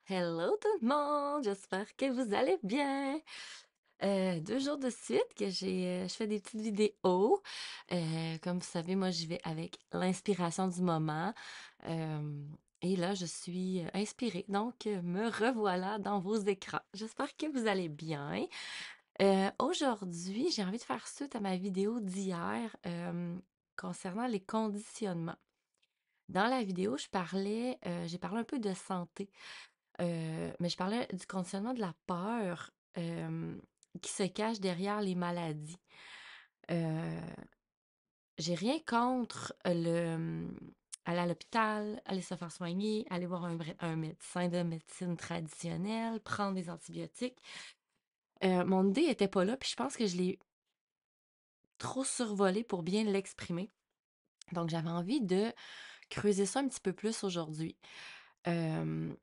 Hello tout le monde, j'espère que vous allez bien. 2 jours de suite que je fais des petites vidéos. Comme vous savez, moi j'y vais avec l'inspiration du moment. Euh, et là, je suis inspirée, donc me revoilà dans vos écrans. J'espère que vous allez bien. Aujourd'hui, j'ai envie de faire suite à ma vidéo d'hier concernant les conditionnements. Dans la vidéo, j'ai parlé un peu de santé. Mais je parlais du conditionnement de la peur qui se cache derrière les maladies. Euh, j'ai rien contre aller à l'hôpital, aller se faire soigner, aller voir un médecin de médecine traditionnelle, prendre des antibiotiques. Mon idée était pas là, puis je pense que je l'ai trop survolé pour bien l'exprimer. Donc j'avais envie de creuser ça un petit peu plus aujourd'hui. Euh,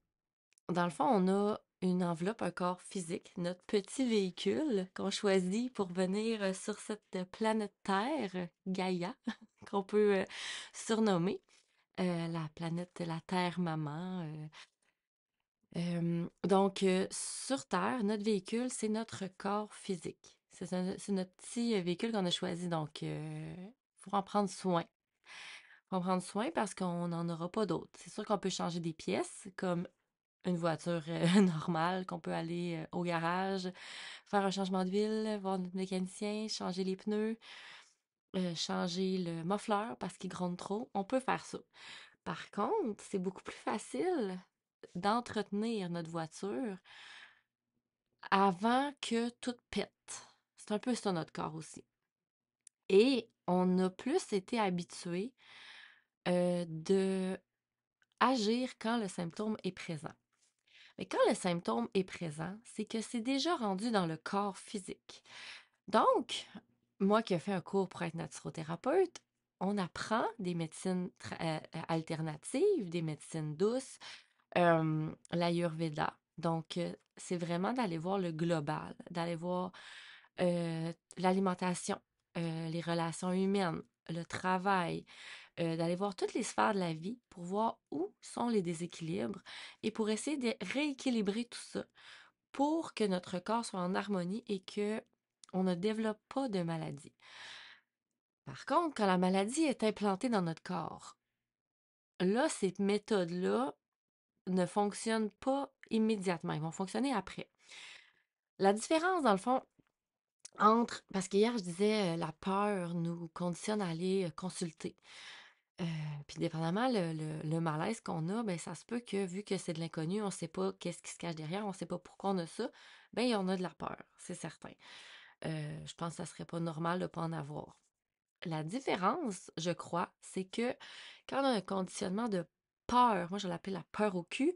Dans le fond, on a une enveloppe, un corps physique, notre petit véhicule qu'on choisit pour venir sur cette planète Terre, Gaïa, qu'on peut surnommer la planète, la Terre maman. Donc, sur Terre, notre véhicule, c'est notre corps physique. C'est notre petit véhicule qu'on a choisi. Donc, il faut en prendre soin. Faut en prendre soin parce qu'on n'en aura pas d'autres. C'est sûr qu'on peut changer des pièces, comme une voiture normale, qu'on peut aller au garage, faire un changement d'huile, voir notre mécanicien, changer les pneus, changer le muffler parce qu'il gronde trop. On peut faire ça. Par contre, c'est beaucoup plus facile d'entretenir notre voiture avant que tout pète. C'est un peu ça notre corps aussi. Et on a plus été habitué de agir quand le symptôme est présent. Mais quand le symptôme est présent, c'est que c'est déjà rendu dans le corps physique. Donc, moi qui ai fait un cours pour être naturothérapeute, on apprend des médecines alternatives, des médecines douces, l'Ayurveda. Donc, c'est vraiment d'aller voir le global, d'aller voir l'alimentation, les relations humaines, le travail, d'aller voir toutes les sphères de la vie pour voir où sont les déséquilibres et pour essayer de rééquilibrer tout ça pour que notre corps soit en harmonie et que on ne développe pas de maladie. Par contre, quand la maladie est implantée dans notre corps, là, ces méthodes-là ne fonctionnent pas immédiatement. Ils vont fonctionner après. La différence, dans le fond, parce qu'hier, je disais, la peur nous conditionne à aller consulter. Heu, Puis dépendamment le malaise qu'on a, ben, ça se peut que vu que c'est de l'inconnu, on sait pas qu'est-ce qui se cache derrière, on sait pas pourquoi on a ça, ben, on a de la peur, c'est certain. Je pense que ça serait pas normal de pas en avoir. La différence, je crois, c'est que quand on a un conditionnement de peur, moi je l'appelle la peur au cul,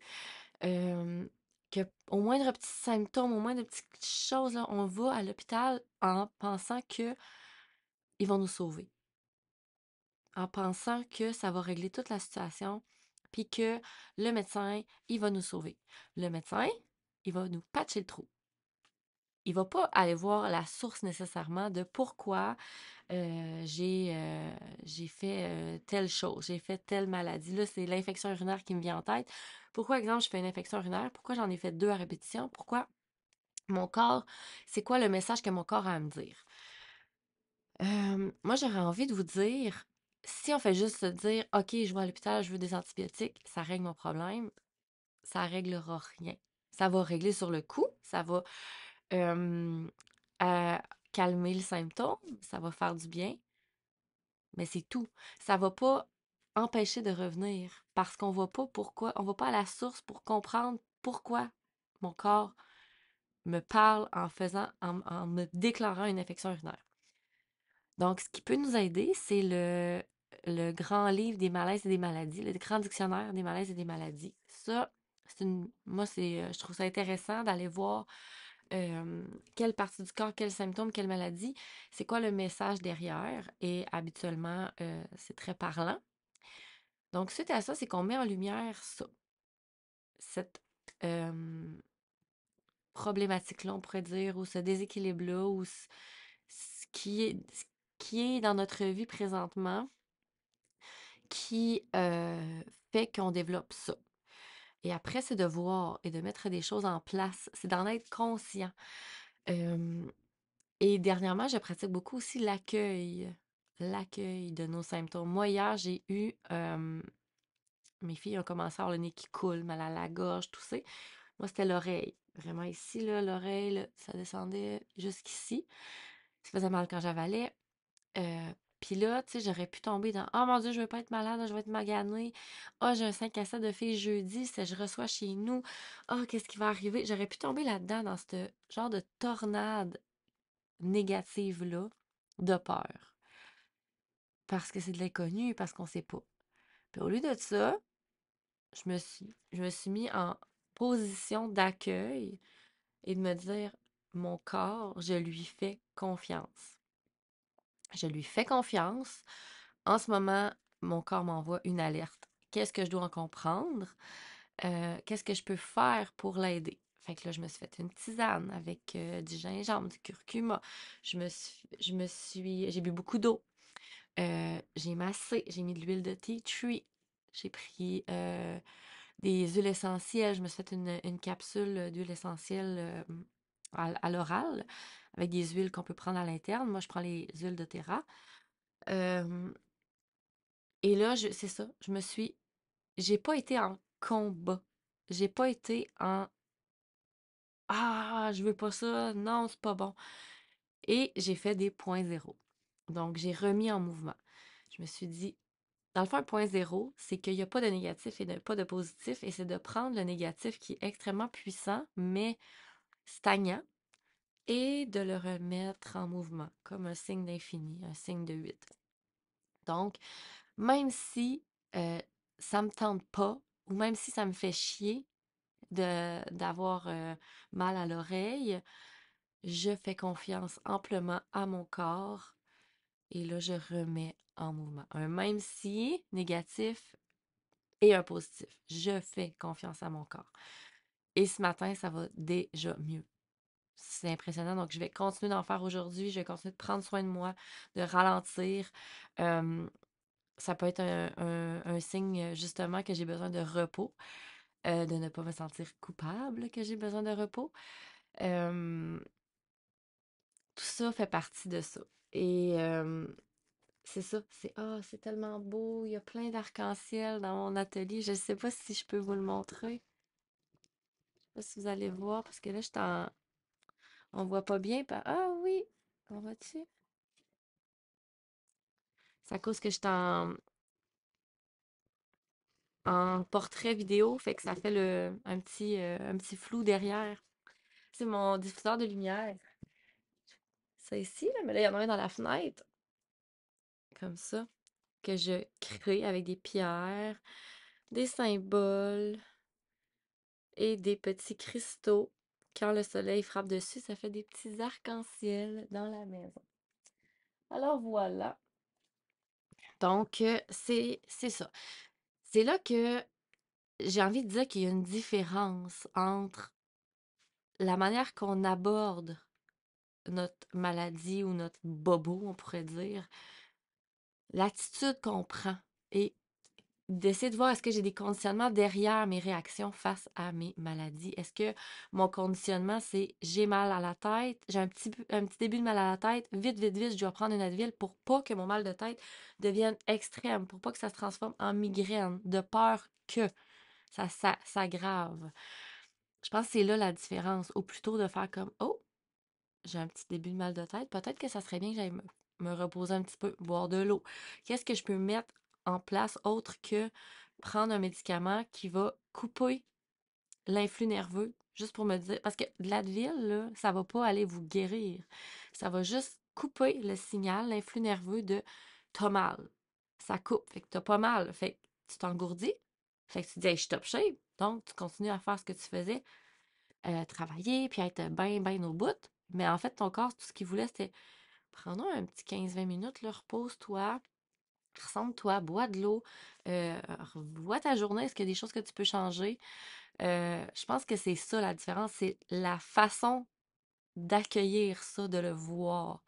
hem, qu'au moindre petit symptôme, au moindre petite chose là, on va à l'hôpital en pensant qu'ils vont nous sauver. En pensant que ça va régler toute la situation, puis que le médecin, il va nous sauver. Le médecin, il va nous patcher le trou. Il va pas aller voir la source nécessairement de pourquoi j'ai fait telle chose, j'ai fait telle maladie. Là, c'est l'infection urinaire qui me vient en tête. Pourquoi, exemple, je fais une infection urinaire? Pourquoi j'en ai fait 2 à répétition? Pourquoi mon corps, c'est quoi le message que mon corps a à me dire? Moi, j'aurais envie de vous dire, si on fait juste se dire, OK, je vais à l'hôpital, je veux des antibiotiques, ça règle mon problème, ça réglera rien. Ça va régler sur le coup, ça va euh, euh, calmer le symptôme, ça va faire du bien, mais c'est tout. Ça va pas empêcher de revenir parce qu'on voit pas pourquoi, on va pas à la source pour comprendre pourquoi mon corps me parle en me déclarant une infection urinaire. Donc, ce qui peut nous aider, c'est le grand livre des malaises et des maladies, le grand dictionnaire des malaises et des maladies. Ça, moi, je trouve ça intéressant d'aller voir quelle partie du corps, quel symptôme, quelle maladie, c'est quoi le message derrière. Et habituellement, c'est très parlant. Donc, suite à ça, c'est qu'on met en lumière ça, cette problématique-là, on pourrait dire, ou ce déséquilibre-là, ou ce qui est dans notre vie présentement qui fait qu'on développe ça. Et après, c'est de voir et de mettre des choses en place. C'est d'en être conscient. Euh, et dernièrement, je pratique beaucoup aussi l'accueil. L'accueil de nos symptômes. Moi, hier, j'ai eu... mes filles ont commencé à avoir le nez qui coule, mal à la gorge, tout ça. Moi, c'était l'oreille. Vraiment ici, là, l'oreille, là, ça descendait jusqu'ici. Ça faisait mal quand j'avalais. Euh, Puis là, tu sais, j'aurais pu tomber dans «Oh mon Dieu, je veux pas être malade, je vais être maganée. Oh, j'ai un 5 à 7 de filles jeudi, c'est je reçois chez nous. Oh, qu'est-ce qui va arriver?» J'aurais pu tomber là-dedans, dans ce genre de tornade négative-là, de peur. Parce que c'est de l'inconnu, parce qu'on sait pas. Puis au lieu de ça, je me suis mis en position d'accueil et de me dire, mon corps, je lui fais confiance. Je lui fais confiance. En ce moment, mon corps m'envoie une alerte. Qu'est-ce que je dois en comprendre? Qu'est-ce que je peux faire pour l'aider? Fait que là, je me suis fait une tisane avec du gingembre, du curcuma. J'ai bu beaucoup d'eau. J'ai massé, j'ai mis de l'huile de tea tree. J'ai pris des huiles essentielles. Je me suis fait une capsule d'huile essentielle à l'oral avec des huiles qu'on peut prendre à l'interne. Moi, je prends les huiles de terra. Euh, et là, c'est ça. J'ai pas été en combat. J'ai pas été en «Ah, je veux pas ça. Non, c'est pas bon.» Et j'ai fait des points zéro. Donc, j'ai remis en mouvement. Je me suis dit, dans le fond, un point zéro, c'est qu'il n'y a pas de négatif et pas de positif, et c'est de prendre le négatif qui est extrêmement puissant, mais stagnant, et de le remettre en mouvement, comme un signe d'infini, un signe de 8. Donc, même si ça me tente pas, ou même si ça me fait chier d'avoir mal à l'oreille, je fais confiance amplement à mon corps, et là, je remets en mouvement. Un même si négatif et un positif. Je fais confiance à mon corps. Et ce matin, ça va déjà mieux. C'est impressionnant. Donc, je vais continuer d'en faire aujourd'hui. Je vais continuer de prendre soin de moi, de ralentir. Euh, Ça peut être un signe, justement, que j'ai besoin de repos, de ne pas me sentir coupable que j'ai besoin de repos. Euh, Tout ça fait partie de ça. Et c'est ça, c'est tellement beau. Il y a plein d'arc-en-ciel dans mon atelier. Je ne sais pas si je peux vous le montrer. Je sais pas si vous allez voir, parce que là, on voit pas bien. Ah oui, on voit dessus. C'est à cause que je suis en portrait vidéo, fait que ça fait un petit flou derrière. C'est mon diffuseur de lumière. Ça ici, là, mais là, il y en a un dans la fenêtre, comme ça, que je crée avec des pierres, des symboles et des petits cristaux. Quand le soleil frappe dessus, ça fait des petits arcs-en-ciel dans la maison. Alors voilà. Donc, c'est ça. C'est là que j'ai envie de dire qu'il y a une différence entre la manière qu'on aborde notre maladie ou notre bobo, on pourrait dire, l'attitude qu'on prend, et d'essayer de voir, est-ce que j'ai des conditionnements derrière mes réactions face à mes maladies. Est-ce que mon conditionnement, c'est j'ai mal à la tête, j'ai un petit début de mal à la tête, vite, vite, vite, je dois prendre une Advil pour pas que mon mal de tête devienne extrême, pour pas que ça se transforme en migraine, de peur que ça s'aggrave. Je pense que c'est là la différence. Ou plutôt de faire comme, oh, j'ai un petit début de mal de tête, peut-être que ça serait bien que j'aille me reposer un petit peu, boire de l'eau. Qu'est-ce que je peux mettre en place autre que prendre un médicament qui va couper l'influx nerveux, juste pour me dire, parce que de l'Advil, là, ça va pas aller vous guérir. Ça va juste couper le signal, l'influx nerveux de t'as mal. Ça coupe, fait que t'as pas mal, fait que tu t'engourdis, fait que tu dis, hey, je suis top shape. Donc, tu continues à faire ce que tu faisais, travailler, puis être bien, bien au bout. Mais en fait, ton corps, tout ce qu'il voulait, c'était prends-nous un petit 15-20 minutes, là, repose-toi, ressemble-toi, bois de l'eau, vois ta journée, est-ce qu'il y a des choses que tu peux changer? Je pense que c'est ça la différence, c'est la façon d'accueillir ça, de le voir.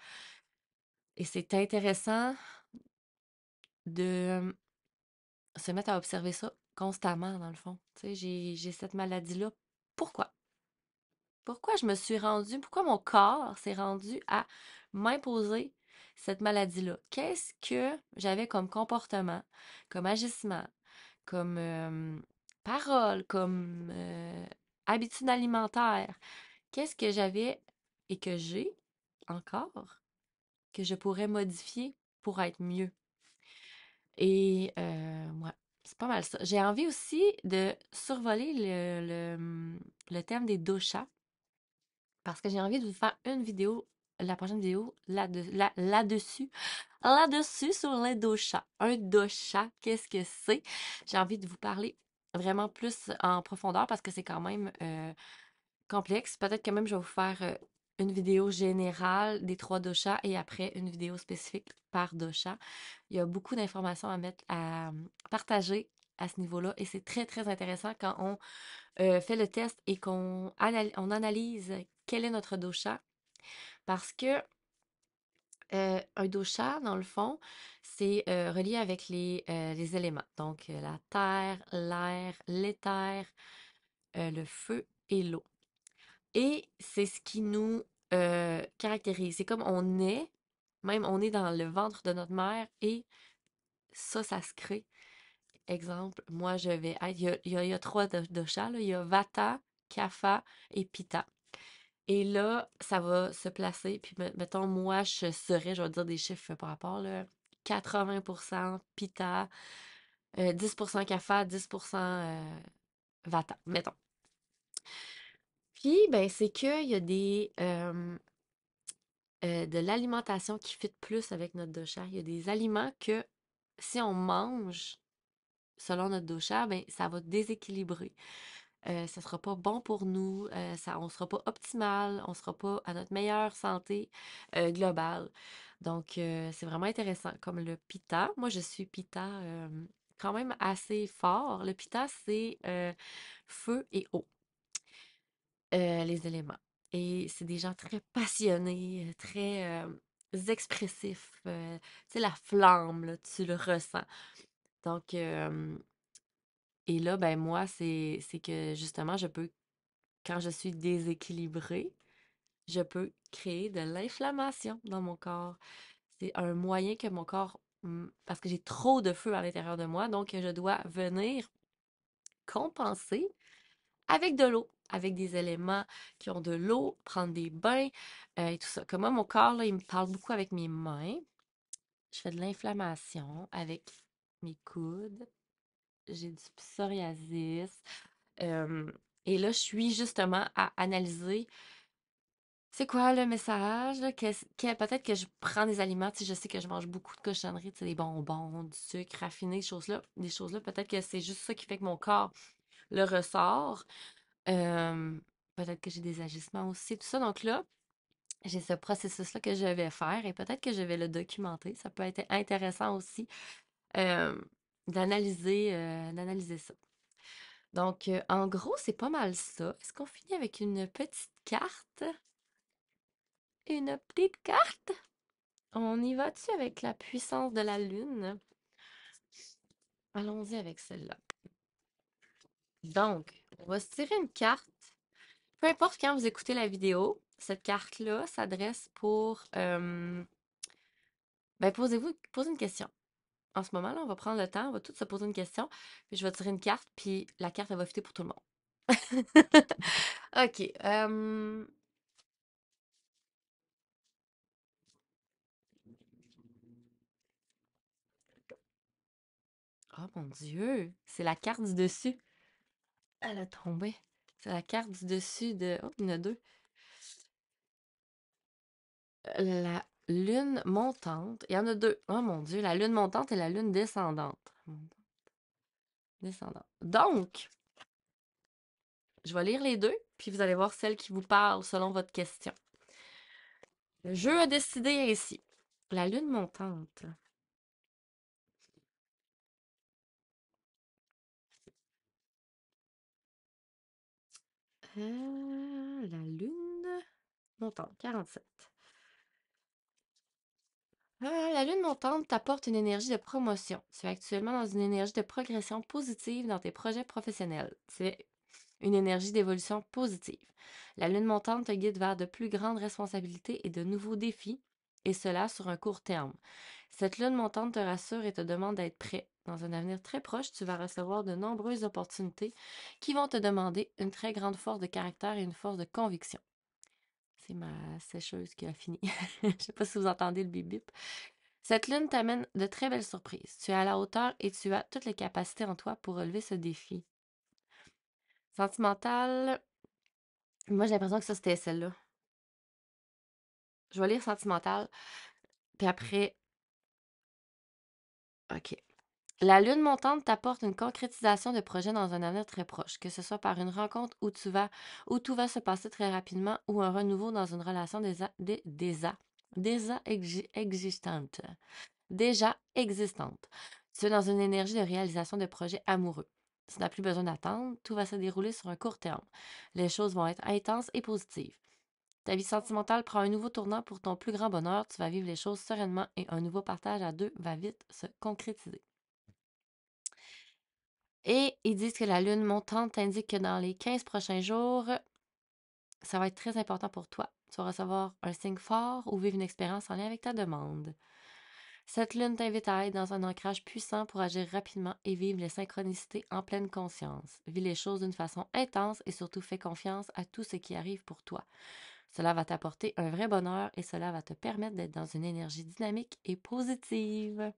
Et c'est intéressant de se mettre à observer ça constamment, dans le fond. Tu sais, j'ai cette maladie-là. Pourquoi? Pourquoi je me suis rendue, pourquoi mon corps s'est rendu à m'imposer cette maladie-là? Qu'est-ce que j'avais comme comportement, comme agissement, comme parole, comme habitude alimentaire? Qu'est-ce que j'avais et que j'ai encore que je pourrais modifier pour être mieux? Et ouais, c'est pas mal ça. J'ai envie aussi de survoler le thème des doshas parce que j'ai envie de vous faire une vidéo, la prochaine vidéo, là-dessus, là-dessus sur les doshas. Un dosha, qu'est-ce que c'est? J'ai envie de vous parler vraiment plus en profondeur parce que c'est quand même complexe. Peut-être que même je vais vous faire une vidéo générale des trois doshas et après une vidéo spécifique par dosha. Il y a beaucoup d'informations à mettre, à partager à ce niveau-là et c'est très, très intéressant quand on fait le test et on analyse quel est notre dosha parce que un dosha, dans le fond, c'est relié avec les éléments. Donc, la terre, l'air, l'éther, le feu et l'eau. Et c'est ce qui nous caractérise. C'est comme on est, même on est dans le ventre de notre mère et ça se crée. Exemple, moi je vais être, il y a trois doshas, là. Il y a Vata, Kapha et Pitta. Et là, ça va se placer. Puis, mettons, moi, je vais dire des chiffres par rapport, là. 80% Pitta, 10% Kapha, 10% Vata, mettons. Puis, ben, c'est qu'il y a de l'alimentation qui fit plus avec notre dosha. Il y a des aliments que si on mange selon notre dosha, ben, ça va déséquilibrer. Ça sera pas bon pour nous, on sera pas optimal, on sera pas à notre meilleure santé globale. Donc, c'est vraiment intéressant. Comme le pitta, moi je suis pitta quand même assez fort. Le pitta, c'est feu et eau, les éléments. Et c'est des gens très passionnés, très expressifs. Tu sais, la flamme, là, tu le ressens. Donc, et là, ben moi, c'est que justement, quand je suis déséquilibrée, je peux créer de l'inflammation dans mon corps. C'est un moyen que mon corps, parce que j'ai trop de feu à l'intérieur de moi, donc je dois venir compenser avec de l'eau, avec des éléments qui ont de l'eau, prendre des bains et tout ça. Comme moi, mon corps, là, il me parle beaucoup avec mes mains. Je fais de l'inflammation avec mes coudes. J'ai du psoriasis. Euh, et là, je suis justement à analyser c'est quoi le message? Peut-être que je prends des aliments, tu sais, je sais que je mange beaucoup de cochonneries, tu sais, des bonbons, du sucre raffiné, des choses-là. Peut-être que c'est juste ça qui fait que mon corps le ressort. Euh, Peut-être que j'ai des agissements aussi, tout ça. Donc là, j'ai ce processus-là que je vais faire et peut-être que je vais le documenter. Ça peut être intéressant aussi euh, d'analyser ça. Donc, en gros, c'est pas mal ça. Est-ce qu'on finit avec une petite carte? Une petite carte? On y va-tu avec la puissance de la lune? Allons-y avec celle-là. Donc, on va se tirer une carte. Peu importe quand vous écoutez la vidéo, cette carte-là s'adresse pour... ben, posez une question. En ce moment, là, on va prendre le temps, on va tous se poser une question, puis je vais tirer une carte, puis la carte, elle va fitter pour tout le monde. OK. Oh mon Dieu, c'est la carte du dessus. Elle a tombé. C'est la carte du dessus de... Oh, il y en a deux. La lune montante. Il y en a deux. Oh mon Dieu, la lune montante et la lune descendante. Descendante. Donc, je vais lire les deux, puis vous allez voir celle qui vous parle selon votre question. Le jeu a décidé ainsi. La lune montante. La lune montante, 47. La lune montante t'apporte une énergie de promotion. Tu es actuellement dans une énergie de progression positive dans tes projets professionnels. C'est une énergie d'évolution positive. La lune montante te guide vers de plus grandes responsabilités et de nouveaux défis, et cela sur un court terme. Cette lune montante te rassure et te demande d'être prêt. Dans un avenir très proche, tu vas recevoir de nombreuses opportunités qui vont te demander une très grande force de caractère et une force de conviction. C'est ma sécheuse qui a fini. Je ne sais pas si vous entendez le bip bip. Cette lune t'amène de très belles surprises. Tu es à la hauteur et tu as toutes les capacités en toi pour relever ce défi. Sentimental, moi j'ai l'impression que ça c'était celle-là. Je vais lire sentimental, puis après, ok. La lune montante t'apporte une concrétisation de projet dans un avenir très proche, que ce soit par une rencontre où tout va se passer très rapidement, ou un renouveau dans une relation existante. Déjà existante. Tu es dans une énergie de réalisation de projets amoureux. Tu n'as plus besoin d'attendre, tout va se dérouler sur un court terme. Les choses vont être intenses et positives. Ta vie sentimentale prend un nouveau tournant pour ton plus grand bonheur, tu vas vivre les choses sereinement et un nouveau partage à deux va vite se concrétiser. Et ils disent que la lune montante t'indique que dans les 15 prochains jours, ça va être très important pour toi. Tu vas recevoir un signe fort ou vivre une expérience en lien avec ta demande. Cette lune t'invite à être dans un ancrage puissant pour agir rapidement et vivre les synchronicités en pleine conscience. Vis les choses d'une façon intense et surtout fais confiance à tout ce qui arrive pour toi. Cela va t'apporter un vrai bonheur et cela va te permettre d'être dans une énergie dynamique et positive.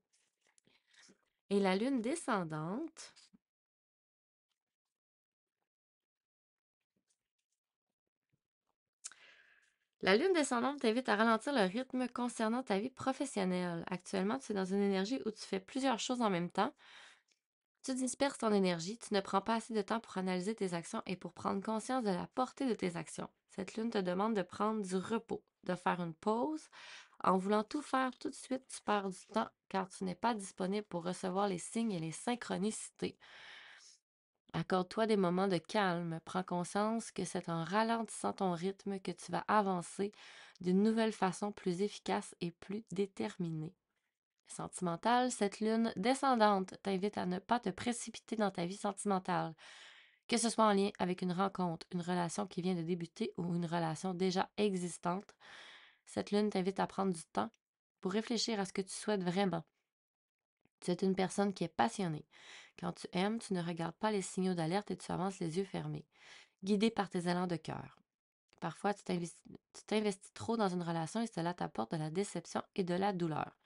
Et la lune descendante, la lune descendante t'invite à ralentir le rythme concernant ta vie professionnelle. Actuellement, tu es dans une énergie où tu fais plusieurs choses en même temps. Tu disperses ton énergie, tu ne prends pas assez de temps pour analyser tes actions et pour prendre conscience de la portée de tes actions. Cette lune te demande de prendre du repos, de faire une pause. En voulant tout faire tout de suite, tu perds du temps car tu n'es pas disponible pour recevoir les signes et les synchronicités. Accorde-toi des moments de calme. Prends conscience que c'est en ralentissant ton rythme que tu vas avancer d'une nouvelle façon plus efficace et plus déterminée. Sentimentale, cette lune descendante t'invite à ne pas te précipiter dans ta vie sentimentale, que ce soit en lien avec une rencontre, une relation qui vient de débuter ou une relation déjà existante. Cette lune t'invite à prendre du temps pour réfléchir à ce que tu souhaites vraiment. Tu es une personne qui est passionnée. Quand tu aimes, tu ne regardes pas les signaux d'alerte et tu avances les yeux fermés, guidé par tes élans de cœur. Parfois, tu t'investis trop dans une relation et cela t'apporte de la déception et de la douleur.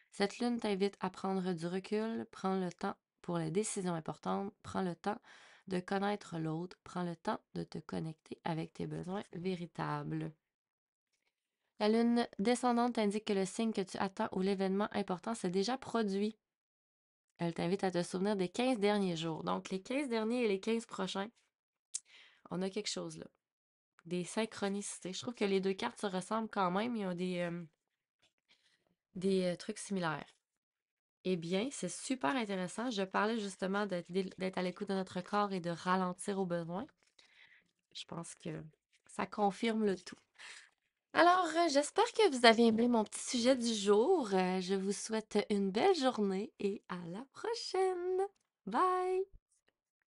Cette lune t'invite à prendre du recul, prends le temps pour les décisions importantes, prends le temps de connaître l'autre, prends le temps de te connecter avec tes besoins véritables. La lune descendante t'indique que le signe que tu attends ou l'événement important s'est déjà produit. Elle t'invite à te souvenir des 15 derniers jours. Donc, les 15 derniers et les 15 prochains, on a quelque chose là. Des synchronicités. Je trouve que les deux cartes se ressemblent quand même. Il y a des trucs similaires. Eh bien, c'est super intéressant. Je parlais justement d'être à l'écoute de notre corps et de ralentir au besoin. Je pense que ça confirme le tout. Alors, j'espère que vous avez aimé mon petit sujet du jour. Je vous souhaite une belle journée et à la prochaine. Bye!